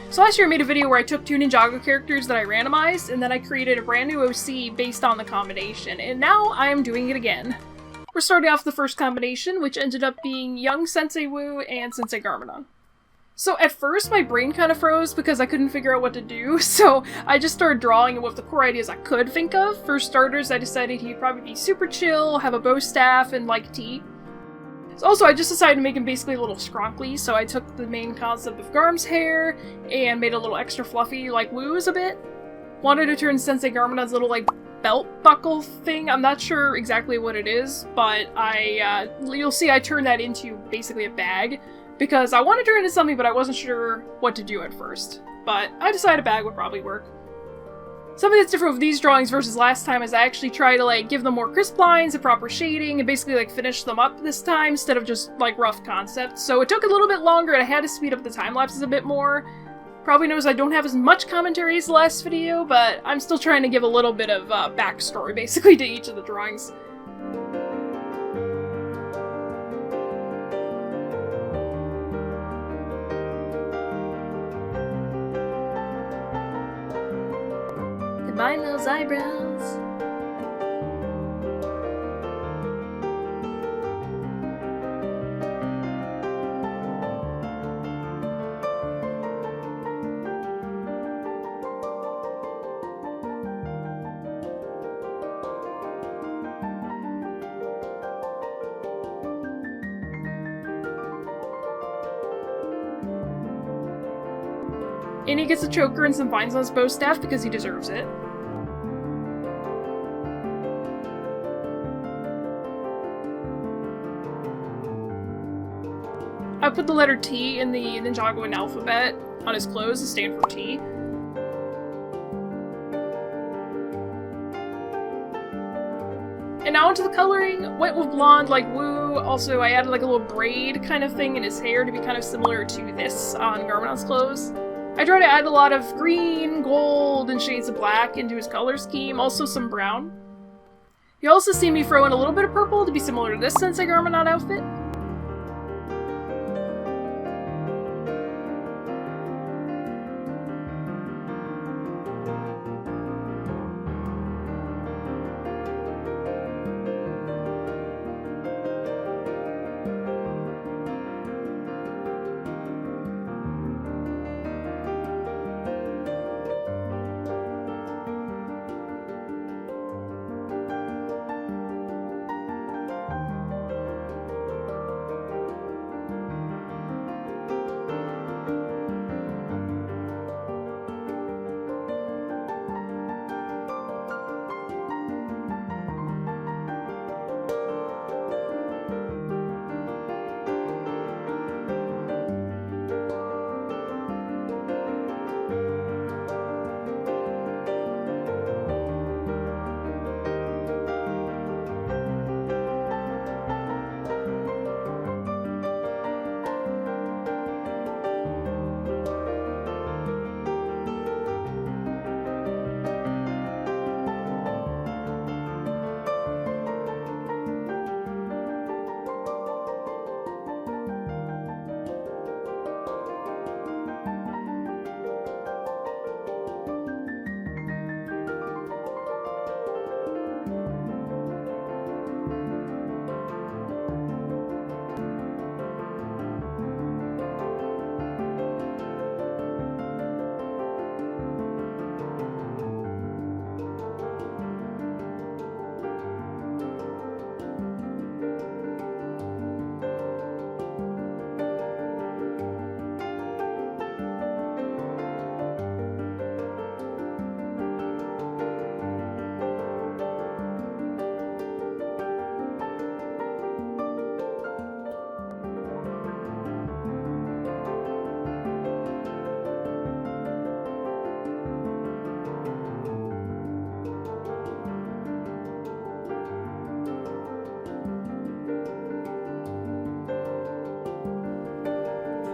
So last year I made a video where I took 2 Ninjago characters that I randomized, and then I created a brand new OC based on the combination, and now I am doing it again. We're starting off the first combination, which ended up being young Sensei Wu and Sensei Garmadon. So at first my brain kind of froze because I couldn't figure out what to do, so I just started drawing with the core ideas I could think of. For starters, I decided he'd probably be super chill, have a bow staff, and like tea. So also, I just decided to make him basically a little scronkly, so I took the main concept of Garm's hair and made it a little extra fluffy like Wu's a bit. Wanted to turn Sensei Garmadon's little like belt buckle thing. I'm not sure exactly what it is, but you'll see I turned that into basically a bag. Because I wanted to turn it into something, but I wasn't sure what to do at first. But I decided a bag would probably work. Something that's different with these drawings versus last time is I actually try to like give them more crisp lines and proper shading and basically like finish them up this time instead of just like rough concepts. So it took a little bit longer and I had to speed up the time lapses a bit more. Probably notice I don't have as much commentary as the last video, but I'm still trying to give a little bit of backstory basically to each of the drawings. Mind those eyebrows. And he gets a choker and some vines on his bow staff because he deserves it. I put the letter T in the Ninjago alphabet on his clothes to stand for T. And now onto the coloring. Went with blonde like Wu. Also, I added like a little braid kind of thing in his hair to be kind of similar to this on Garmadon's clothes. I tried to add a lot of green, gold, and shades of black into his color scheme, also some brown. You also see me throw in a little bit of purple to be similar to this Sensei Garmadon outfit.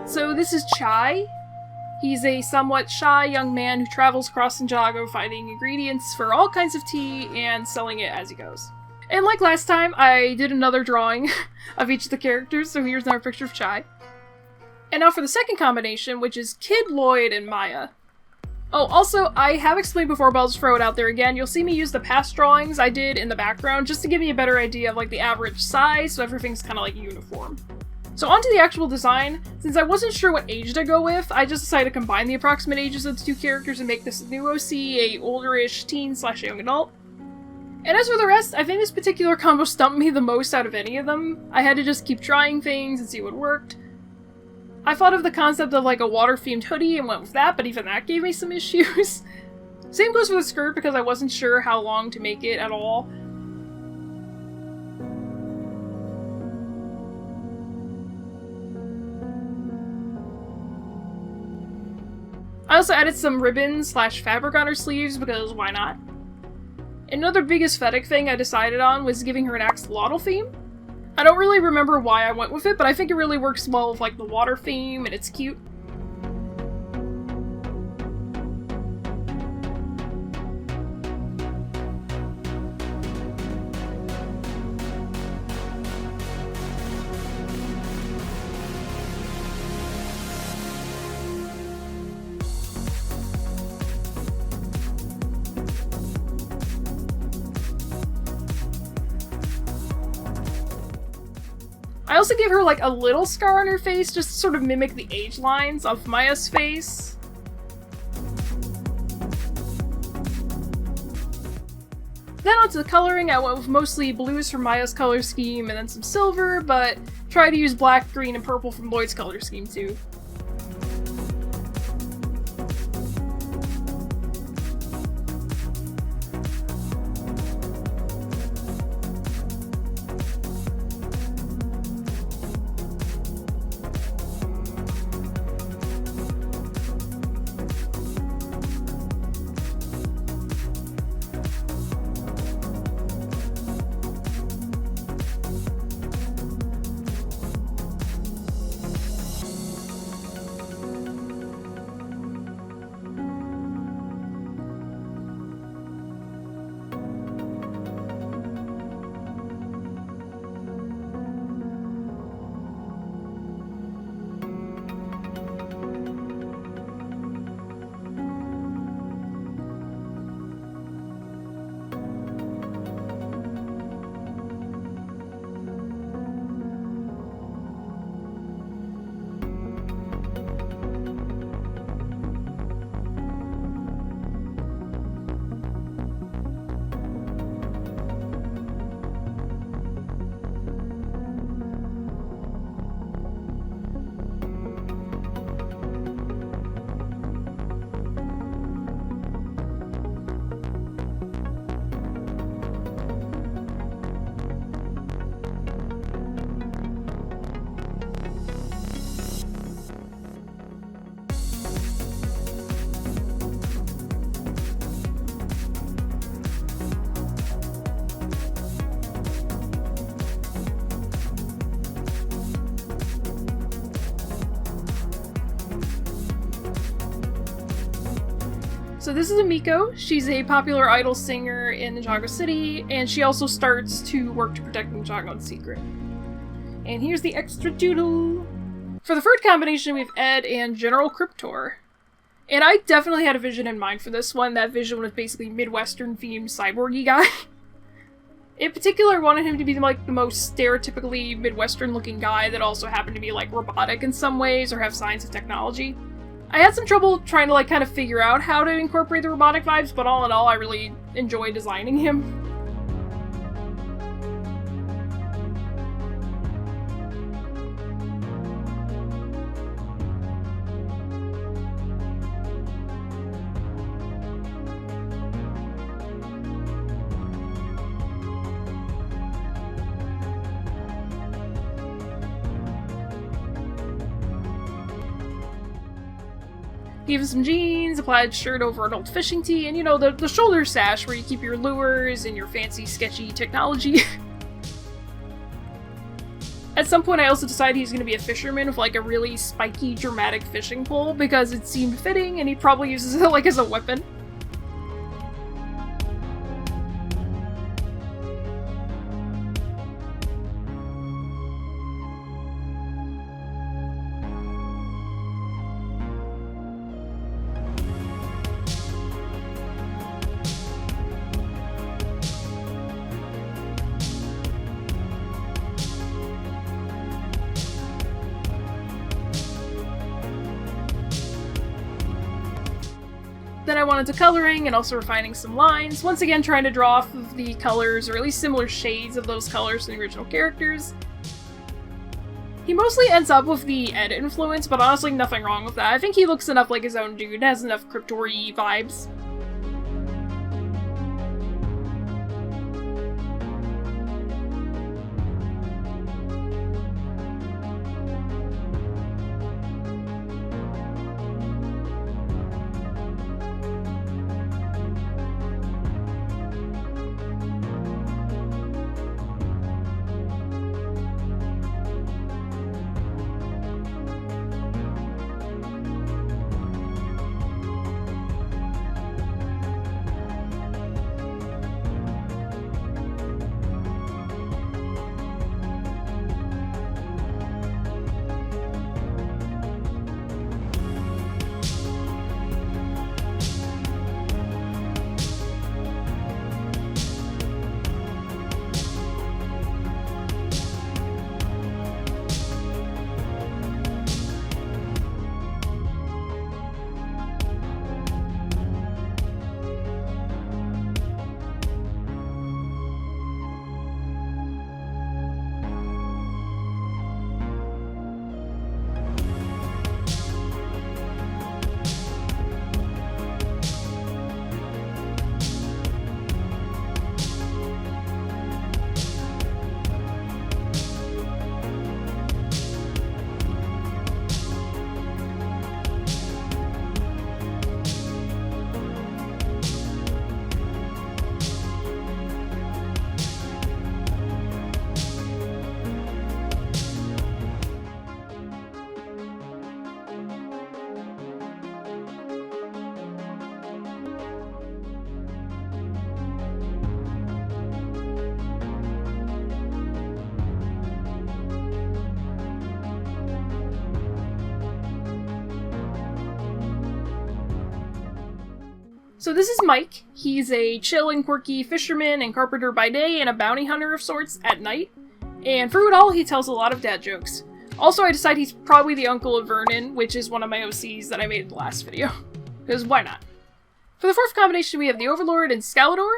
So this is Chai. He's a somewhat shy young man who travels across Ninjago finding ingredients for all kinds of tea and selling it as he goes. And like last time, I did another drawing of each of the characters, so here's another picture of Chai. And now for the second combination, which is Kid, Lloyd, and Maya. Oh, also, I have explained before, but I'll just throw it out there again. You'll see me use the past drawings I did in the background just to give me a better idea of like the average size, so everything's kind of like uniform. So onto the actual design. Since I wasn't sure what age to go with, I just decided to combine the approximate ages of the two characters and make this new OC a older-ish teen/young adult. And as for the rest, I think this particular combo stumped me the most out of any of them. I had to just keep trying things and see what worked. I thought of the concept of like a water-themed hoodie and went with that, but even that gave me some issues. Same goes for the skirt because I wasn't sure how long to make it at all. I also added some ribbon/fabric on her sleeves because why not? Another big aesthetic thing I decided on was giving her an axolotl theme. I don't really remember why I went with it, but I think it really works well with like the water theme and it's cute. I also gave her like a little scar on her face just to sort of mimic the age lines of Maya's face. Then onto the coloring, I went with mostly blues from Maya's color scheme and then some silver, but tried to use black, green, and purple from Lloyd's color scheme too. So this is Amiko. She's a popular idol singer in Ninjago City, and she also starts to work to protect Ninjago in secret. And here's the extra doodle! For the third combination, we have Ed and General Cryptor. And I definitely had a vision in mind for this one. That vision was basically Midwestern-themed cyborgy guy. In particular, I wanted him to be like the most stereotypically Midwestern-looking guy that also happened to be like robotic in some ways or have signs of technology. I had some trouble trying to like kind of figure out how to incorporate the robotic vibes, but all in all, I really enjoyed designing him. Gave him some jeans, a plaid shirt over an old fishing tee, and you know, the shoulder sash where you keep your lures and your fancy, sketchy technology. At some point I also decided he's going to be a fisherman with like a really spiky, dramatic fishing pole because it seemed fitting and he probably uses it like as a weapon. Then I went into coloring and also refining some lines, once again trying to draw off of the colors, or at least similar shades of those colors in the original characters. He mostly ends up with the Ed influence, but honestly nothing wrong with that. I think he looks enough like his own dude, has enough Cryptor-y vibes. So this is Mike. He's a chill and quirky fisherman and carpenter by day and a bounty hunter of sorts at night. And through it all, he tells a lot of dad jokes. Also, I decide he's probably the uncle of Vernon, which is one of my OCs that I made in the last video. Because why not? For the fourth combination, we have the Overlord and Skalidor.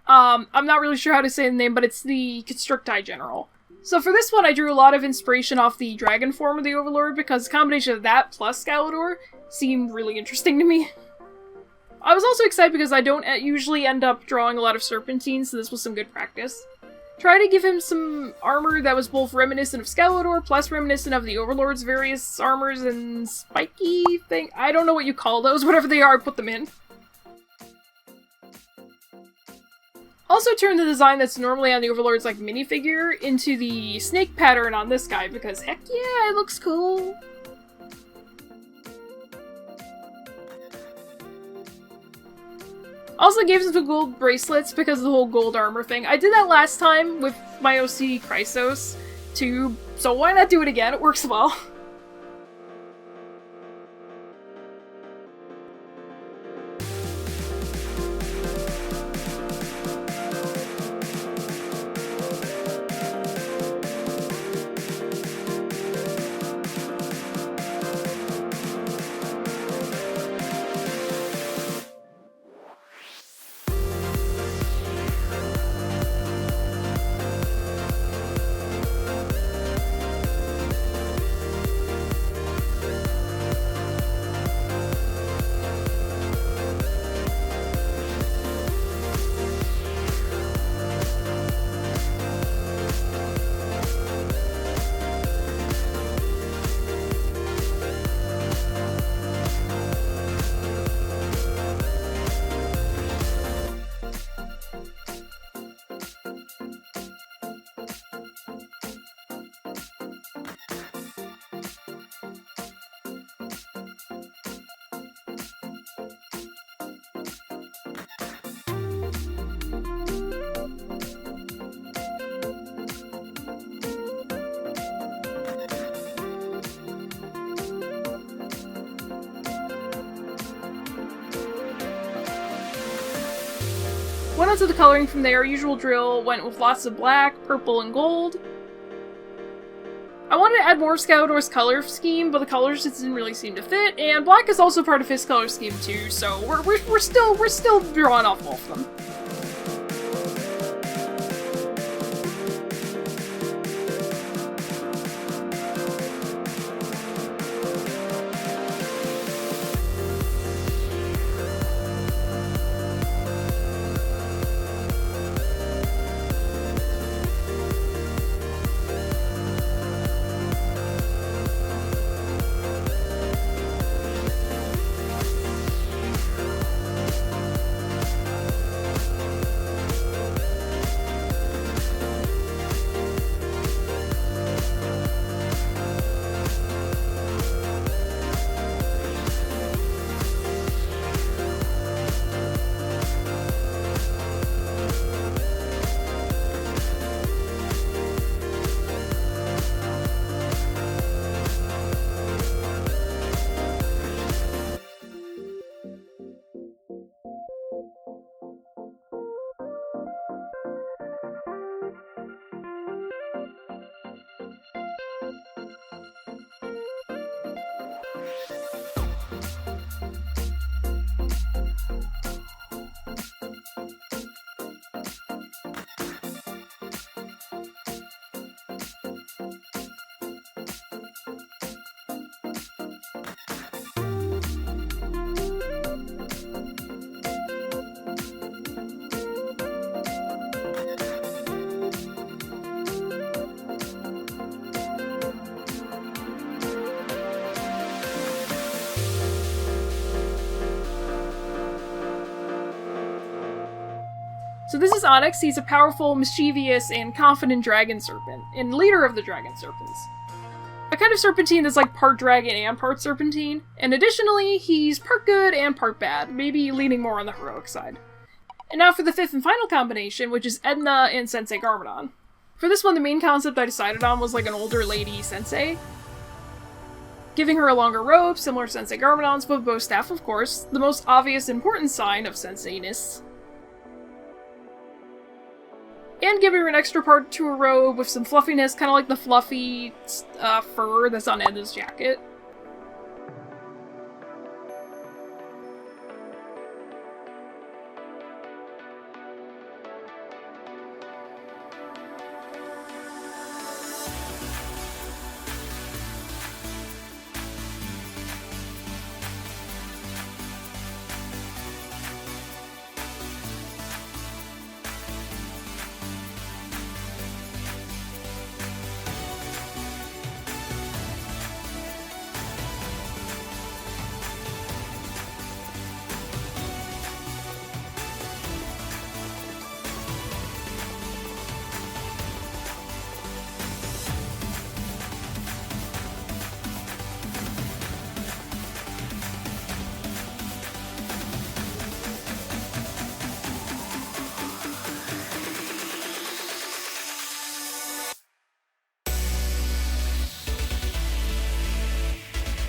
I'm not really sure how to say the name, but it's the Constructi General. So for this one, I drew a lot of inspiration off the dragon form of the Overlord, because the combination of that plus Skalidor seemed really interesting to me. I was also excited because I don't usually end up drawing a lot of serpentines, so this was some good practice. Try to give him some armor that was both reminiscent of Skalidor, plus reminiscent of the Overlord's various armors and spiky thing. I don't know what you call those, whatever they are, put them in. Also turned the design that's normally on the Overlord's like minifigure into the snake pattern on this guy, because heck yeah, it looks cool! Also gave him some gold bracelets because of the whole gold armor thing. I did that last time with my OC Chrysos too, so why not do it again? It works well. Went on to the coloring from there. Usual drill, went with lots of black, purple, and gold. I wanted to add more of Skalidor's color scheme, but the colors just didn't really seem to fit, and black is also part of his color scheme too, so we're still drawing off both of them. So this is Onyx. He's a powerful, mischievous, and confident dragon serpent, and leader of the dragon serpents. A kind of serpentine that's like part dragon and part serpentine, and additionally, he's part good and part bad, maybe leaning more on the heroic side. And now for the fifth and final combination, which is Edna and Sensei Garmadon. For this one, the main concept I decided on was like an older lady Sensei, giving her a longer robe, similar to Sensei Garmadon's, but bow staff, of course, the most obvious important sign of Sensei-ness. And giving her an extra part to her robe with some fluffiness, kind of like the fluffy fur that's on Edna's jacket.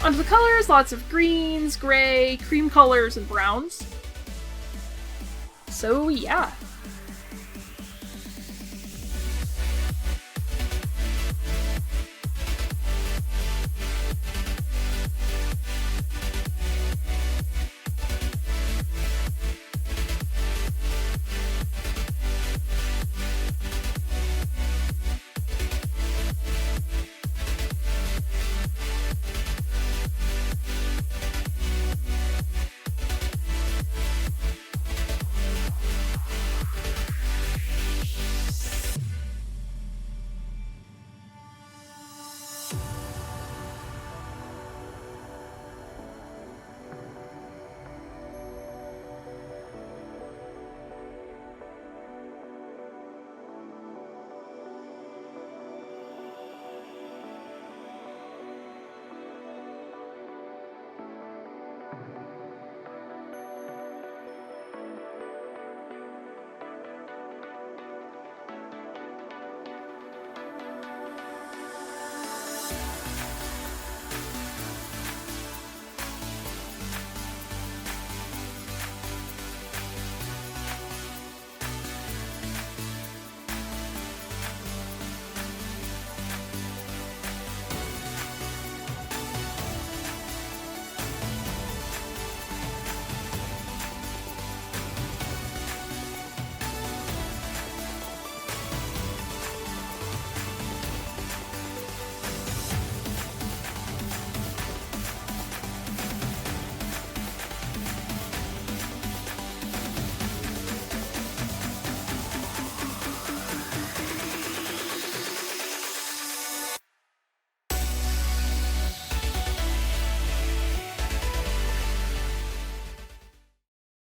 Onto the colors, lots of greens, gray, cream colors, and browns. So yeah.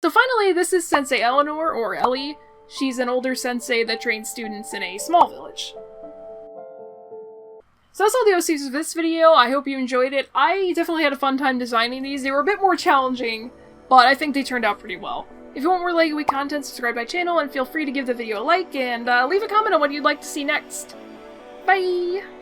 So finally, this is Sensei Eleanor, or Ellie. She's an older sensei that trains students in a small village. So that's all the OCs for this video. I hope you enjoyed it. I definitely had a fun time designing these. They were a bit more challenging, but I think they turned out pretty well. If you want more LEGO Week content, subscribe to my channel, and feel free to give the video a like, and leave a comment on what you'd like to see next. Bye!